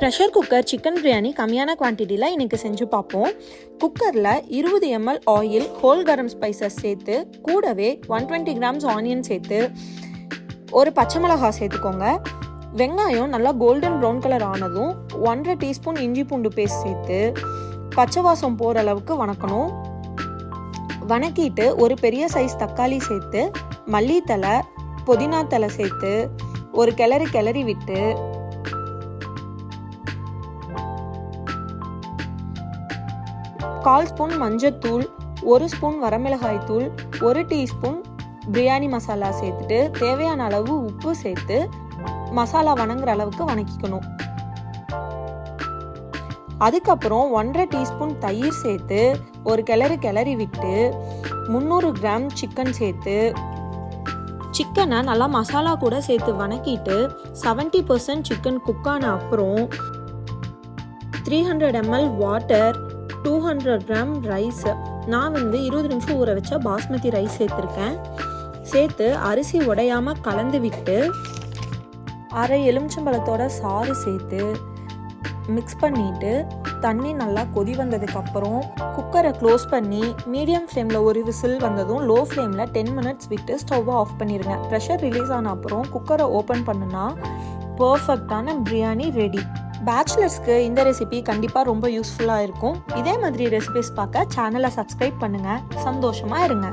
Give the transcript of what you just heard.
Pressure cooker chicken biryani கம்மியான குவான்டிட்டியில் இன்றைக்கி செஞ்சு பார்ப்போம். குக்கரில் 20 ml ஆயில், ஹோல் கரம் ஸ்பைசஸ் சேர்த்து, கூடவே 120 grams ஆனியன் சேர்த்து, ஒரு பச்சை மிளகாய் சேர்த்துக்கோங்க. வெங்காயம் நல்லா கோல்டன் ப்ரௌன் கலர் ஆனதும் 1.5 டீஸ்பூன் இஞ்சி பூண்டு பேஸ்ட் சேர்த்து பச்சை வாசம் போகிற அளவுக்கு வணக்கணும். வணக்கிட்டு ஒரு பெரிய சைஸ் தக்காளி சேர்த்து, மல்லித்தலை, புதினா தலை சேர்த்து ஒரு கிளறி விட்டு கால் ஸ்பூன் மஞ்சத்தூள், 1 ஸ்பூன் வரமிளகாய் தூள், 1 டீஸ்பூன் பிரியாணி மசாலா சேர்த்துட்டு தேவையான அளவு உப்பு சேர்த்து மசாலா வணங்குற அளவுக்கு வணக்கிக்கணும். அதுக்கப்புறம் 1.5 டீஸ்பூன் தயிர் சேர்த்து ஒரு கிளறி விட்டு 300 கிராம் சிக்கன் சேர்த்து சிக்கனை நல்லா மசாலா கூட சேர்த்து வணக்கிட்டு 70% சிக்கன் குக்கான அப்புறம் 300 ml வாட்டர், 200 கிராம் ரைஸ், நான் 20 நிமிஷம் ஊற வச்ச பாஸ்மதி ரைஸ் சேர்த்துருக்கேன். சேர்த்து அரிசி உடையாமல் கலந்து விட்டு அரை எலுமிச்சம்பழத்தோட சாறு சேர்த்து மிக்ஸ் பண்ணிவிட்டு தண்ணி நல்லா கொதி வந்ததுக்கப்புறம் குக்கரை க்ளோஸ் பண்ணி மீடியம் ஃப்ளேமில் ஒரு விசில் வந்ததும் லோ ஃப்ளேமில் 10 மினிட்ஸ் விட்டு ஸ்டவ்வை ஆஃப் பண்ணிடுங்க. ப்ரெஷர் ரிலீஸ் ஆன அப்புறம் குக்கரை ஓப்பன் பண்ணுனா பர்ஃபெக்டான பிரியாணி ரெடி. பேச்சுலர்ஸ்க்கு இந்த ரெசிபி கண்டிப்பாக ரொம்ப யூஸ்ஃபுல்லாக இருக்கும். இதே மாதிரி ரெசிபிஸ் பார்க்க சேனலை சப்ஸ்கிரைப் பண்ணுங்கள். சந்தோஷமாக இருங்க.